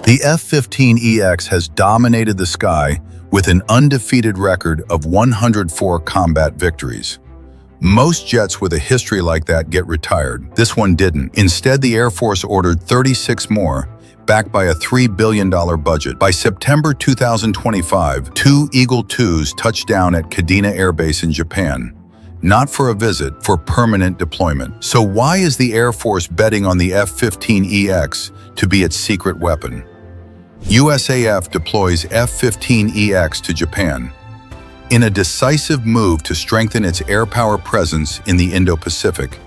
The F-15EX has dominated the sky with an undefeated record of 104 combat victories. Most jets with a history like that get retired. This one didn't. Instead, the Air Force ordered 36 more, backed by a $3 billion budget. By September 2025, two Eagle IIs touched down at Kadena Air Base in Japan. Not for a visit, for permanent deployment. So why is the Air Force betting on the F-15EX to be its secret weapon? USAF deploys F-15EX to Japan in a decisive move to strengthen its air power presence in the Indo-Pacific.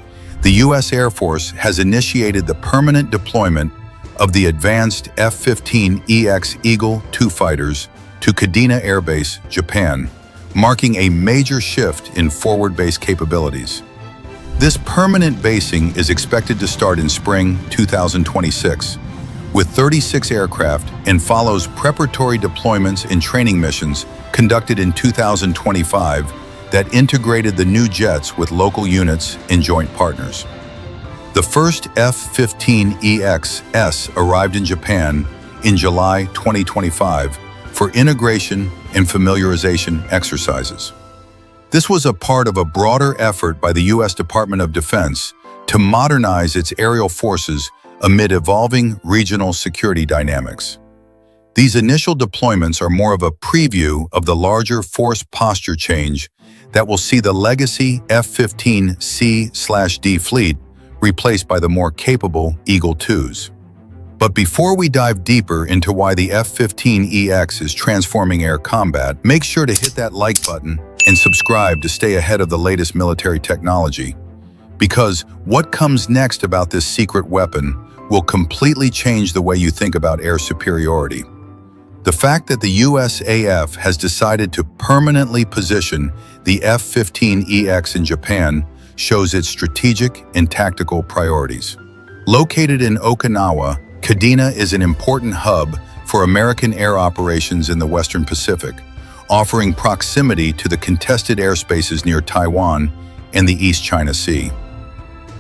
The U.S. Air Force has initiated the permanent deployment of the advanced F-15EX Eagle II fighters to Kadena Air Base, Japan, marking a major shift in forward-based capabilities. This permanent basing is expected to start in spring 2026, with 36 aircraft, and follows preparatory deployments and training missions conducted in 2025 that integrated the new jets with local units and joint partners. The first F-15EX-S arrived in Japan in July 2025 for integration and familiarization exercises. This was a part of a broader effort by the U.S. Department of Defense to modernize its aerial forces amid evolving regional security dynamics. These initial deployments are more of a preview of the larger force posture change that will see the legacy F-15C/D fleet replaced by the more capable Eagle IIs. But before we dive deeper into why the F-15EX is transforming air combat, make sure to hit that like button and subscribe to stay ahead of the latest military technology. Because what comes next about this secret weapon will completely change the way you think about air superiority. The fact that the USAF has decided to permanently position the F-15EX in Japan shows its strategic and tactical priorities. Located in Okinawa, Kadena is an important hub for American air operations in the Western Pacific, offering proximity to the contested airspaces near Taiwan and the East China Sea.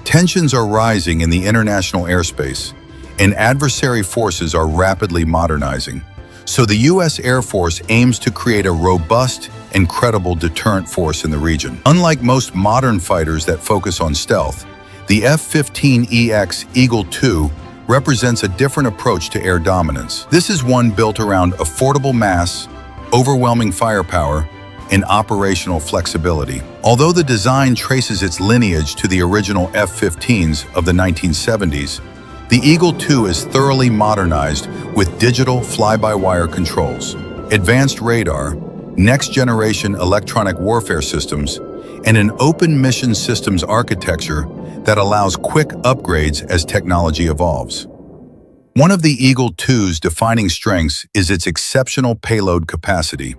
Tensions are rising in the international airspace, and adversary forces are rapidly modernizing. So the U.S. Air Force aims to create a robust and credible deterrent force in the region. Unlike most modern fighters that focus on stealth, the F-15EX Eagle II represents a different approach to air dominance. This is one built around affordable mass, overwhelming firepower, and operational flexibility. Although the design traces its lineage to the original F-15s of the 1970s, the Eagle II is thoroughly modernized with digital fly-by-wire controls, advanced radar, next-generation electronic warfare systems, and an open mission systems architecture that allows quick upgrades as technology evolves. One of the Eagle II's defining strengths is its exceptional payload capacity.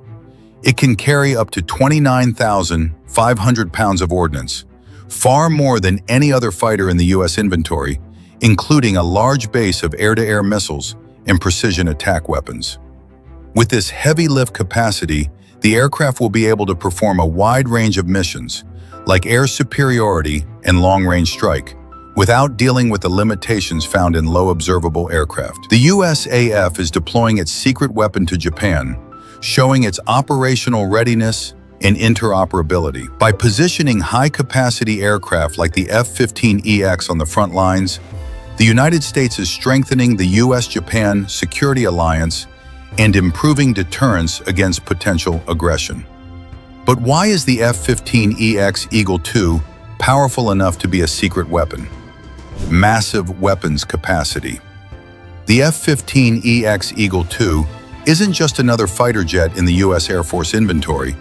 It can carry up to 29,500 pounds of ordnance, far more than any other fighter in the U.S. inventory, including a large base of air-to-air missiles and precision attack weapons. With this heavy lift capacity, the aircraft will be able to perform a wide range of missions, like air superiority and long-range strike, without dealing with the limitations found in low observable aircraft. The USAF is deploying its secret weapon to Japan, showing its operational readiness and interoperability. By positioning high-capacity aircraft like the F-15EX on the front lines, the United States is strengthening the U.S.-Japan security alliance and improving deterrence against potential aggression. But why is the F-15EX Eagle II powerful enough to be a secret weapon? Massive weapons capacity. The F-15EX Eagle II isn't just another fighter jet in the U.S. Air Force inventory,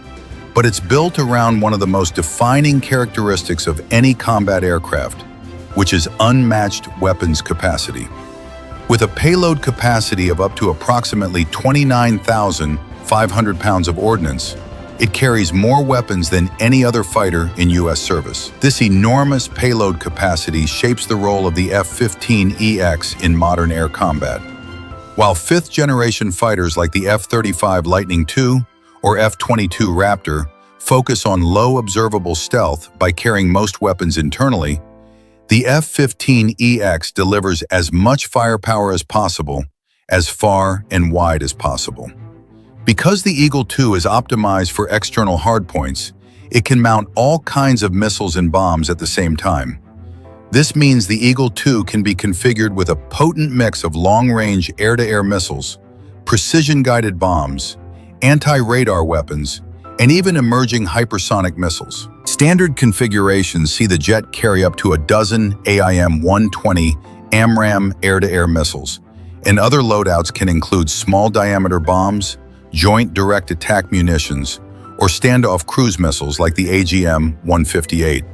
but it's built around one of the most defining characteristics of any combat aircraft, which is unmatched weapons capacity. With a payload capacity of up to approximately 29,500 pounds of ordnance, it carries more weapons than any other fighter in U.S. service. This enormous payload capacity shapes the role of the F-15EX in modern air combat. While fifth-generation fighters like the F-35 Lightning II or F-22 Raptor focus on low observable stealth by carrying most weapons internally, the F-15EX delivers as much firepower as possible as far and wide as possible. Because the Eagle II is optimized for external hardpoints, it can mount all kinds of missiles and bombs at the same time. This means the Eagle II can be configured with a potent mix of long-range air-to-air missiles, precision-guided bombs, anti-radar weapons, and even emerging hypersonic missiles. Standard configurations see the jet carry up to a dozen AIM-120 AMRAAM air-to-air missiles, and other loadouts can include small-diameter bombs, joint direct attack munitions, or standoff cruise missiles like the AGM-158.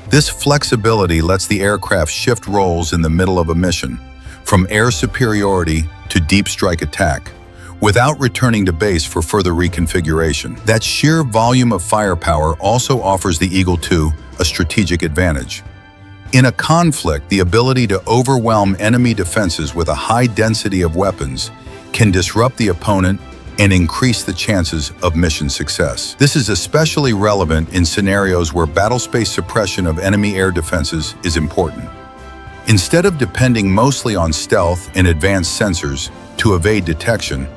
This flexibility lets the aircraft shift roles in the middle of a mission, from air superiority to deep strike attack, without returning to base for further reconfiguration. That sheer volume of firepower also offers the Eagle II a strategic advantage. In a conflict, the ability to overwhelm enemy defenses with a high density of weapons can disrupt the opponent and increase the chances of mission success. This is especially relevant in scenarios where battlespace suppression of enemy air defenses is important. Instead of depending mostly on stealth and advanced sensors to evade detection,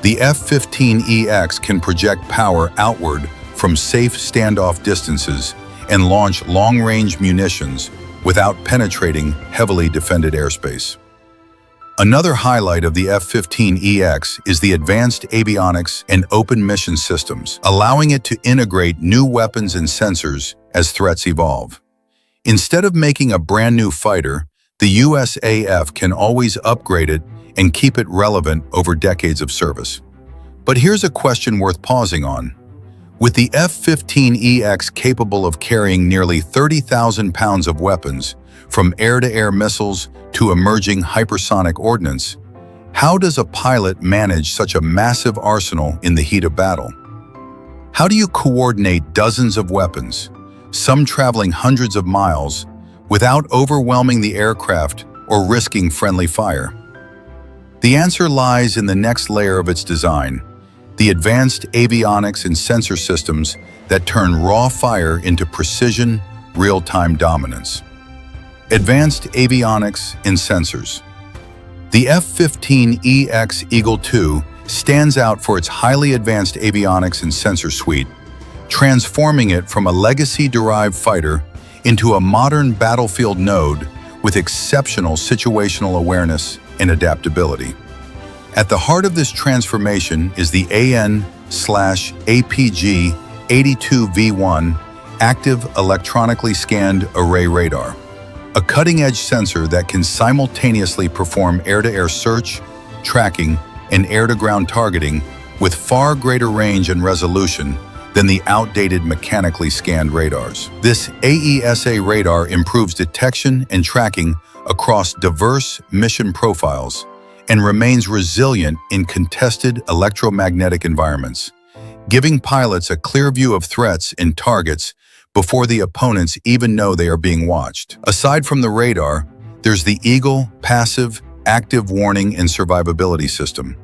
the F-15EX can project power outward from safe standoff distances and launch long-range munitions without penetrating heavily defended airspace. Another highlight of the F-15EX is the advanced avionics and open mission systems, allowing it to integrate new weapons and sensors as threats evolve. Instead of making a brand new fighter, the USAF can always upgrade it and keep it relevant over decades of service. But here's a question worth pausing on. With the F-15EX capable of carrying nearly 30,000 pounds of weapons, from air-to-air missiles to emerging hypersonic ordnance, how does a pilot manage such a massive arsenal in the heat of battle? How do you coordinate dozens of weapons, some traveling hundreds of miles, without overwhelming the aircraft or risking friendly fire? The answer lies in the next layer of its design, the advanced avionics and sensor systems that turn raw fire into precision, real-time dominance. Advanced avionics and sensors. The F-15EX Eagle II stands out for its highly advanced avionics and sensor suite, transforming it from a legacy-derived fighter into a modern battlefield node with exceptional situational awareness and adaptability. At the heart of this transformation is the AN/APG-82V1 active electronically scanned array radar, a cutting-edge sensor that can simultaneously perform air-to-air search, tracking, and air-to-ground targeting with far greater range and resolution than the outdated mechanically scanned radars. This AESA radar improves detection and tracking across diverse mission profiles and remains resilient in contested electromagnetic environments, giving pilots a clear view of threats and targets before the opponents even know they are being watched. Aside from the radar, there's the Eagle Passive Active Warning and Survivability System,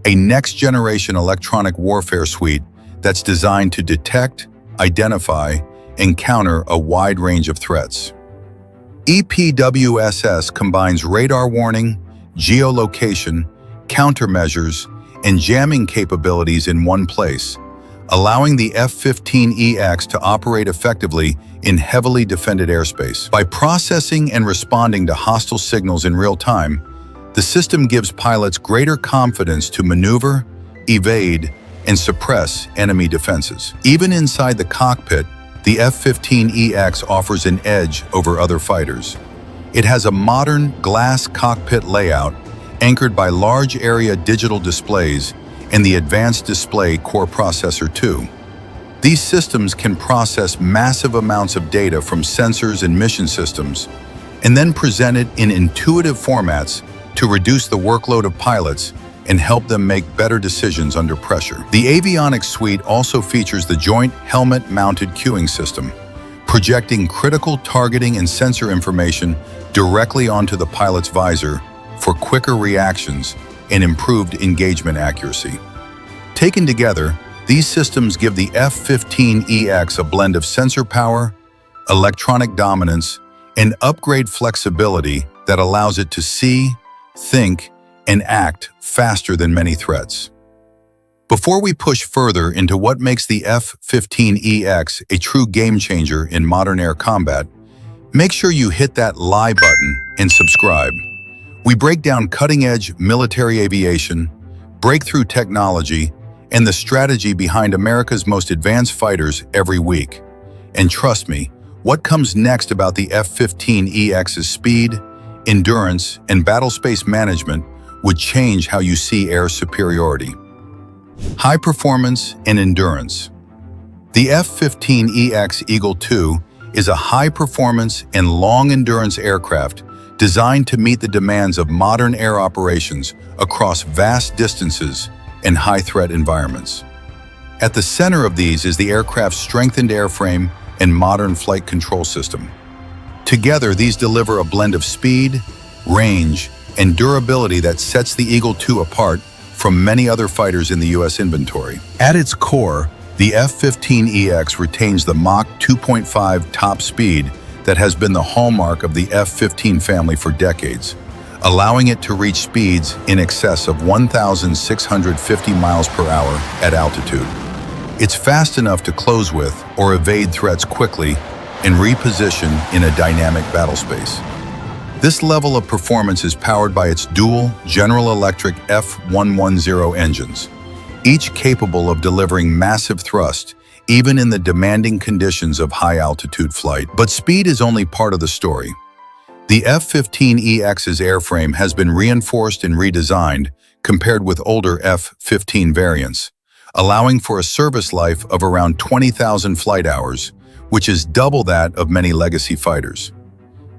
a next-generation electronic warfare suite that's designed to detect, identify, and counter a wide range of threats. EPWSS combines radar warning, geolocation, countermeasures, and jamming capabilities in one place, allowing the F-15EX to operate effectively in heavily defended airspace. By processing and responding to hostile signals in real time, the system gives pilots greater confidence to maneuver, evade, and suppress enemy defenses. Even inside the cockpit, the F-15EX offers an edge over other fighters. It has a modern glass cockpit layout anchored by large area digital displays and the Advanced Display Core Processor 2. These systems can process massive amounts of data from sensors and mission systems, and then present it in intuitive formats to reduce the workload of pilots and help them make better decisions under pressure. The avionics suite also features the Joint Helmet-Mounted Cueing System, projecting critical targeting and sensor information directly onto the pilot's visor for quicker reactions and improved engagement accuracy. Taken together, these systems give the F-15EX a blend of sensor power, electronic dominance, and upgrade flexibility that allows it to see, think, and act faster than many threats. Before we push further into what makes the F-15EX a true game-changer in modern air combat, make sure you hit that like button and subscribe. We break down cutting-edge military aviation, breakthrough technology, and the strategy behind America's most advanced fighters every week. And trust me, what comes next about the F-15EX's speed, endurance, and battle space management would change how you see air superiority. High performance and endurance. The F-15EX Eagle II is a high-performance and long-endurance aircraft designed to meet the demands of modern air operations across vast distances and high-threat environments. At the center of these is the aircraft's strengthened airframe and modern flight control system. Together, these deliver a blend of speed, range, and durability that sets the Eagle II apart from many other fighters in the U.S. inventory. At its core, the F-15EX retains the Mach 2.5 top speed that has been the hallmark of the F-15 family for decades, allowing it to reach speeds in excess of 1,650 miles per hour at altitude. It's fast enough to close with or evade threats quickly and reposition in a dynamic battle space. This level of performance is powered by its dual General Electric F110 engines, each capable of delivering massive thrust even in the demanding conditions of high-altitude flight. But speed is only part of the story. The F-15EX's airframe has been reinforced and redesigned compared with older F-15 variants, allowing for a service life of around 20,000 flight hours, which is double that of many legacy fighters.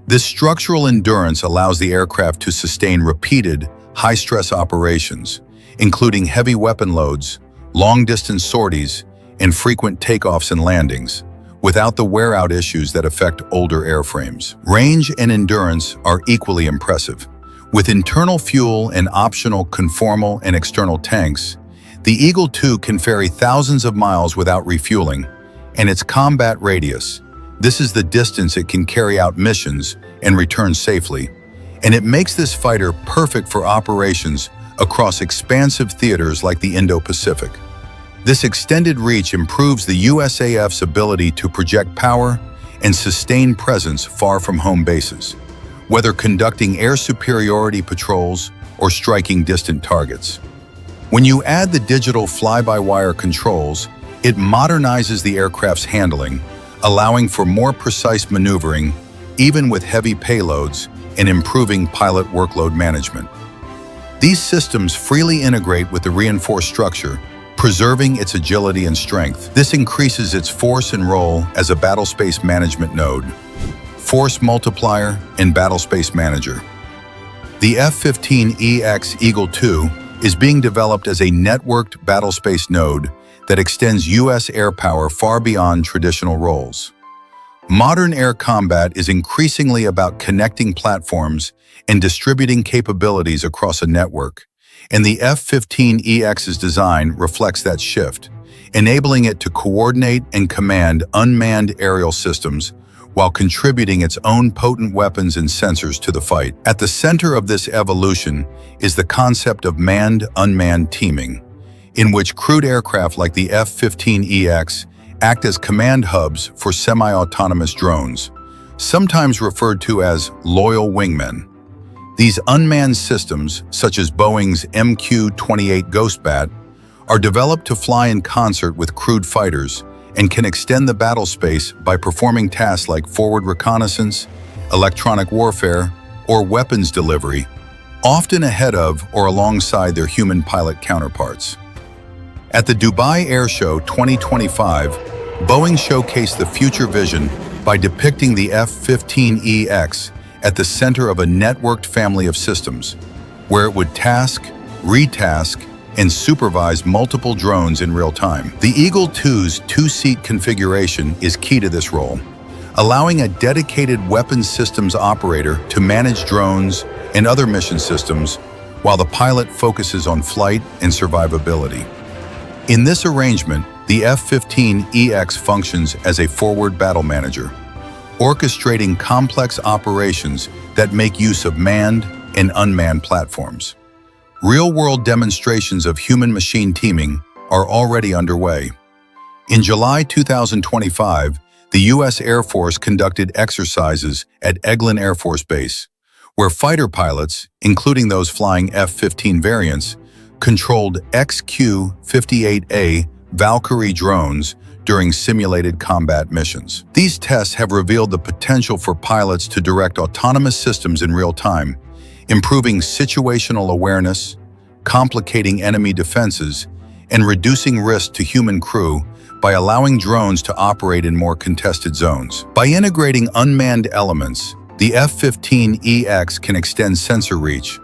This structural endurance allows the aircraft to sustain repeated, high-stress operations, including heavy weapon loads, long-distance sorties, and frequent takeoffs and landings, without the wear-out issues that affect older airframes. Range and endurance are equally impressive. With internal fuel and optional conformal and external tanks, the Eagle II can ferry thousands of miles without refueling, and its combat radius, this is the distance it can carry out missions and return safely, and it makes this fighter perfect for operations across expansive theaters like the Indo-Pacific. This extended reach improves the USAF's ability to project power and sustain presence far from home bases, whether conducting air superiority patrols or striking distant targets. When you add the digital fly-by-wire controls, it modernizes the aircraft's handling, allowing for more precise maneuvering, even with heavy payloads, and improving pilot workload management. These systems freely integrate with the reinforced structure, preserving its agility and strength. This increases its force and role as a battlespace management node, force multiplier, and battlespace manager. The F-15EX Eagle II is being developed as a networked battlespace node that extends U.S. air power far beyond traditional roles. Modern air combat is increasingly about connecting platforms and distributing capabilities across a network, and the F-15EX's design reflects that shift, enabling it to coordinate and command unmanned aerial systems while contributing its own potent weapons and sensors to the fight. At the center of this evolution is the concept of manned-unmanned teaming, in which crewed aircraft like the F-15EX act as command hubs for semi-autonomous drones, sometimes referred to as loyal wingmen. These unmanned systems, such as Boeing's MQ-28 Ghostbat, are developed to fly in concert with crewed fighters and can extend the battle space by performing tasks like forward reconnaissance, electronic warfare, or weapons delivery, often ahead of or alongside their human pilot counterparts. At the Dubai Air Show 2025, Boeing showcased the future vision by depicting the F-15EX at the center of a networked family of systems, where it would task, retask, and supervise multiple drones in real time. The Eagle II's two-seat configuration is key to this role, allowing a dedicated weapons systems operator to manage drones and other mission systems while the pilot focuses on flight and survivability. In this arrangement, the F-15EX functions as a forward battle manager, orchestrating complex operations that make use of manned and unmanned platforms. real-world demonstrations of human-machine teaming are already underway. In July 2025, the U.S. Air Force conducted exercises at Eglin Air Force Base, where fighter pilots, including those flying F-15 variants, controlled XQ-58A Valkyrie drones during simulated combat missions. These tests have revealed the potential for pilots to direct autonomous systems in real time, improving situational awareness, complicating enemy defenses, and reducing risk to human crew by allowing drones to operate in more contested zones. By integrating unmanned elements, the F-15EX can extend sensor reach,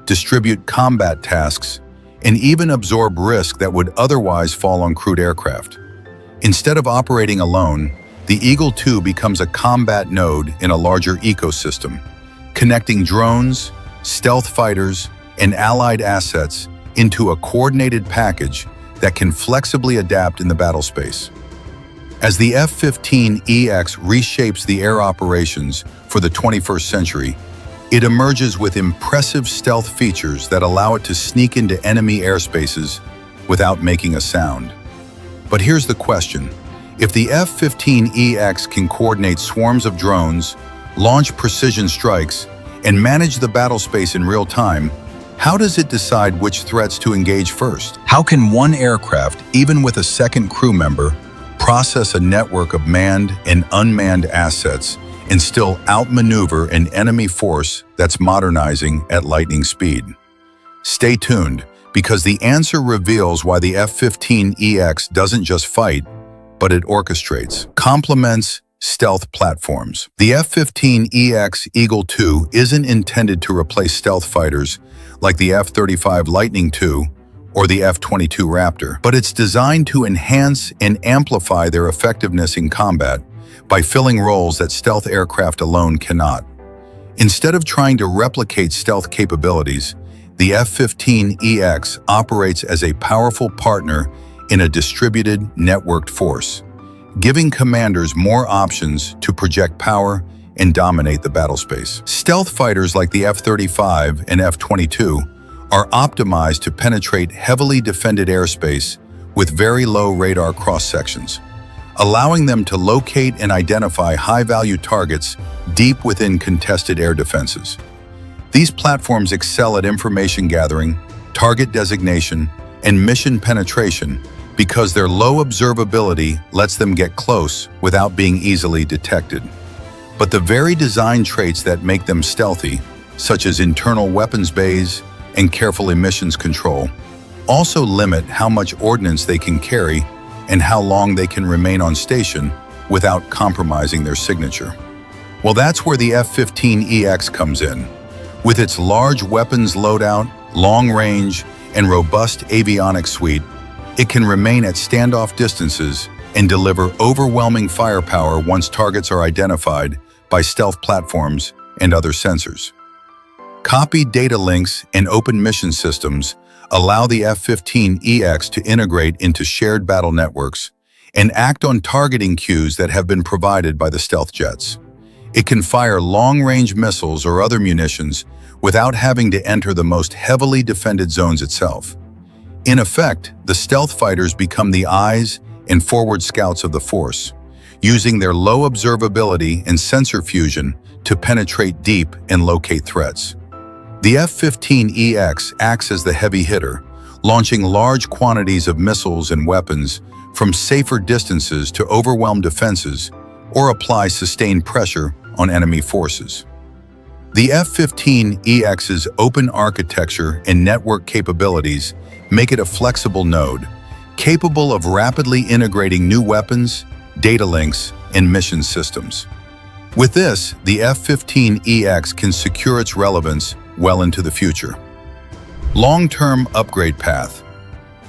distribute combat tasks, and even absorb risk that would otherwise fall on crewed aircraft. Instead of operating alone, the Eagle II becomes a combat node in a larger ecosystem, connecting drones, stealth fighters, and allied assets into a coordinated package that can flexibly adapt in the battle space. As the F-15EX reshapes the air operations for the 21st century, it emerges with impressive stealth features that allow it to sneak into enemy airspaces without making a sound. But here's the question. If the F-15EX can coordinate swarms of drones, launch precision strikes, and manage the battle space in real time, how does it decide which threats to engage first? How can one aircraft, even with a second crew member, process a network of manned and unmanned assets and still outmaneuver an enemy force that's modernizing at lightning speed? Stay tuned, because the answer reveals why the F-15EX doesn't just fight, but it orchestrates, complements stealth platforms. The F-15EX Eagle II isn't intended to replace stealth fighters like the F-35 Lightning II or the F-22 Raptor, but it's designed to enhance and amplify their effectiveness in combat by filling roles that stealth aircraft alone cannot. Instead of trying to replicate stealth capabilities, the F-15EX operates as a powerful partner in a distributed, networked force, giving commanders more options to project power and dominate the battle space. Stealth fighters like the F-35 and F-22 are optimized to penetrate heavily defended airspace with very low radar cross-sections, allowing them to locate and identify high-value targets deep within contested air defenses. These platforms excel at information gathering, target designation, and mission penetration because their low observability lets them get close without being easily detected. But the very design traits that make them stealthy, such as internal weapons bays and careful emissions control, also limit how much ordnance they can carry and how long they can remain on station without compromising their signature. Well, that's where the F-15EX comes in. With its large weapons loadout, long range, and robust avionics suite, it can remain at standoff distances and deliver overwhelming firepower once targets are identified by stealth platforms and other sensors. Copied data links and open mission systems allow the F-15EX to integrate into shared battle networks and act on targeting cues that have been provided by the stealth jets. It can fire long-range missiles or other munitions without having to enter the most heavily defended zones itself. In effect, the stealth fighters become the eyes and forward scouts of the force, using their low observability and sensor fusion to penetrate deep and locate threats. The F-15EX acts as the heavy hitter, launching large quantities of missiles and weapons from safer distances to overwhelm defenses or apply sustained pressure on enemy forces. The F-15EX's open architecture and network capabilities make it a flexible node, capable of rapidly integrating new weapons, data links, and mission systems. With this, the F-15EX can secure its relevance well into the future. Long-term upgrade path.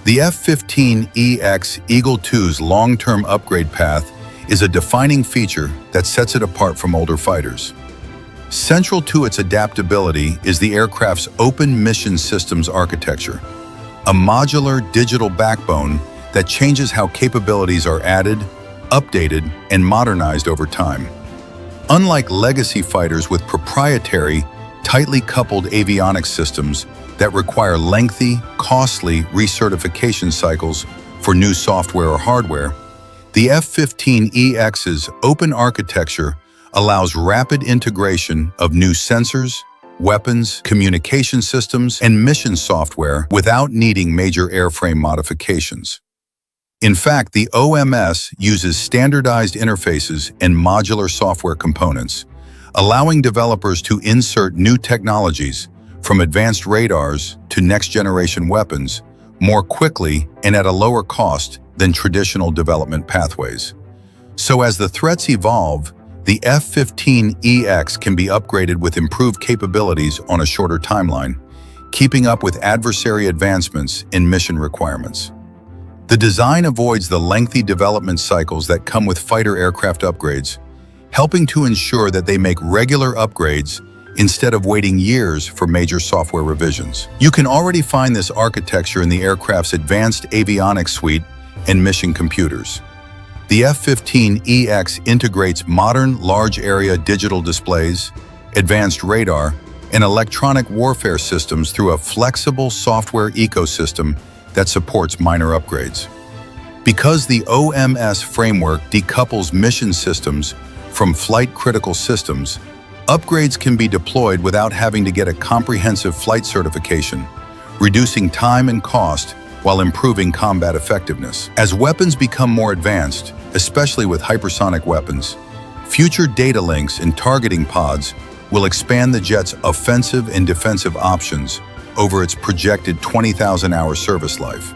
The F-15EX Eagle II's long-term upgrade path is a defining feature that sets it apart from older fighters. Central to its adaptability is the aircraft's open mission systems architecture, a modular digital backbone that changes how capabilities are added, updated, and modernized over time. Unlike legacy fighters with proprietary, tightly coupled avionics systems that require lengthy, costly recertification cycles for new software or hardware, the F-15EX's open architecture allows rapid integration of new sensors, weapons, communication systems, and mission software without needing major airframe modifications. In fact, the OMS uses standardized interfaces and modular software components, allowing developers to insert new technologies from advanced radars to next-generation weapons more quickly and at a lower cost than traditional development pathways. So as the threats evolve, the F-15EX can be upgraded with improved capabilities on a shorter timeline, keeping up with adversary advancements in mission requirements. The design avoids the lengthy development cycles that come with fighter aircraft upgrades, helping to ensure that they make regular upgrades instead of waiting years for major software revisions. You can already find this architecture in the aircraft's advanced avionics suite and mission computers. The F-15EX integrates modern large-area digital displays, advanced radar, and electronic warfare systems through a flexible software ecosystem that supports minor upgrades. Because the OMS framework decouples mission systems from flight-critical systems, upgrades can be deployed without having to get a comprehensive flight certification, reducing time and cost while improving combat effectiveness. As weapons become more advanced, especially with hypersonic weapons, future data links and targeting pods will expand the jet's offensive and defensive options over its projected 20,000-hour service life.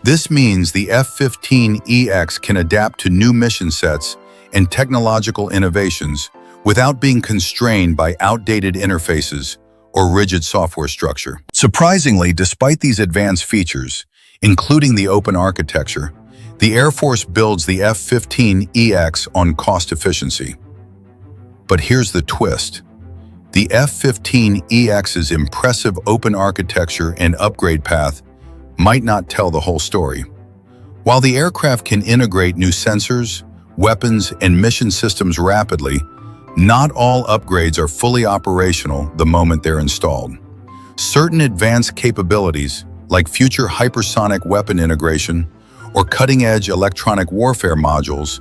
This means the F-15EX can adapt to new mission sets and technological innovations without being constrained by outdated interfaces or rigid software structure. Surprisingly, despite these advanced features, including the open architecture, the Air Force builds the F-15EX on cost efficiency. But here's the twist. The F-15EX's impressive open architecture and upgrade path might not tell the whole story. While the aircraft can integrate new sensors, weapons, and mission systems rapidly, not all upgrades are fully operational the moment they're installed. Certain advanced capabilities, like future hypersonic weapon integration or cutting-edge electronic warfare modules,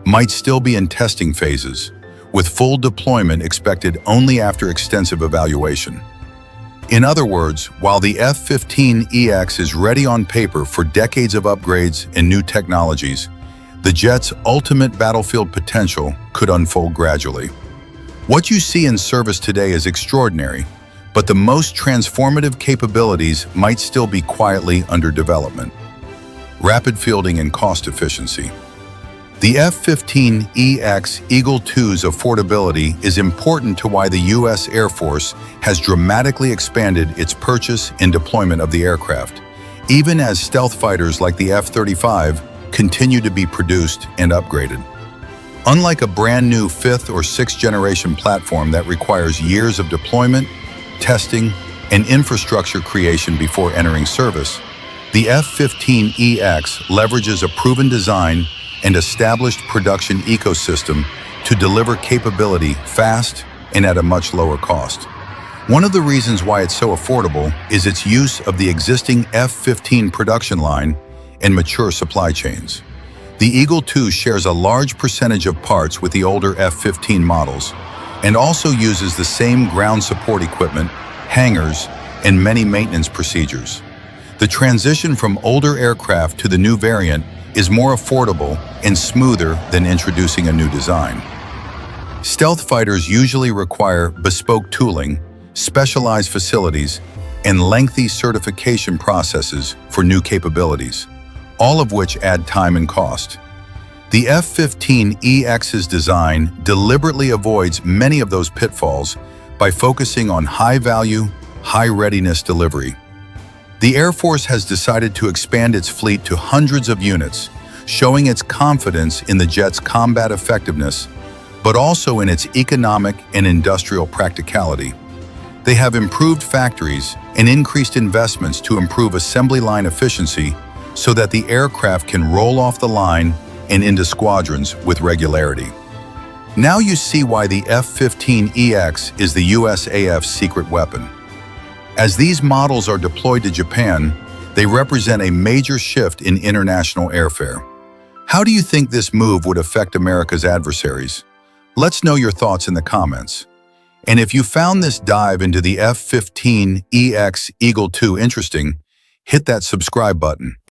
might still be in testing phases, with full deployment expected only after extensive evaluation. In other words, while the F-15EX is ready on paper for decades of upgrades and new technologies, the jet's ultimate battlefield potential could unfold gradually. What you see in service today is extraordinary, but the most transformative capabilities might still be quietly under development. Rapid fielding and cost efficiency. The F-15EX Eagle II's affordability is important to why the U.S. Air Force has dramatically expanded its purchase and deployment of the aircraft, even as stealth fighters like the F-35 continue to be produced and upgraded. Unlike a brand new 5th or 6th generation platform that requires years of deployment, testing, and infrastructure creation before entering service, the F-15EX leverages a proven design and established production ecosystem to deliver capability fast and at a much lower cost. One of the reasons why it's so affordable is its use of the existing F-15 production line and mature supply chains. The Eagle II shares a large percentage of parts with the older F-15 models and also uses the same ground support equipment, hangars, and many maintenance procedures. The transition from older aircraft to the new variant is more affordable and smoother than introducing a new design. Stealth fighters usually require bespoke tooling, specialized facilities, and lengthy certification processes for new capabilities, all of which add time and cost. The F-15EX's design deliberately avoids many of those pitfalls by focusing on high-value, high-readiness delivery. The Air Force has decided to expand its fleet to hundreds of units, showing its confidence in the jet's combat effectiveness, but also in its economic and industrial practicality. They have improved factories and increased investments to improve assembly line efficiency so that the aircraft can roll off the line and into squadrons with regularity. Now you see why the F-15EX is the USAF's secret weapon. As these models are deployed to Japan, they represent a major shift in international airfare. How do you think this move would affect America's adversaries? Let's know your thoughts in the comments. And if you found this dive into the F-15EX Eagle II interesting, hit that subscribe button.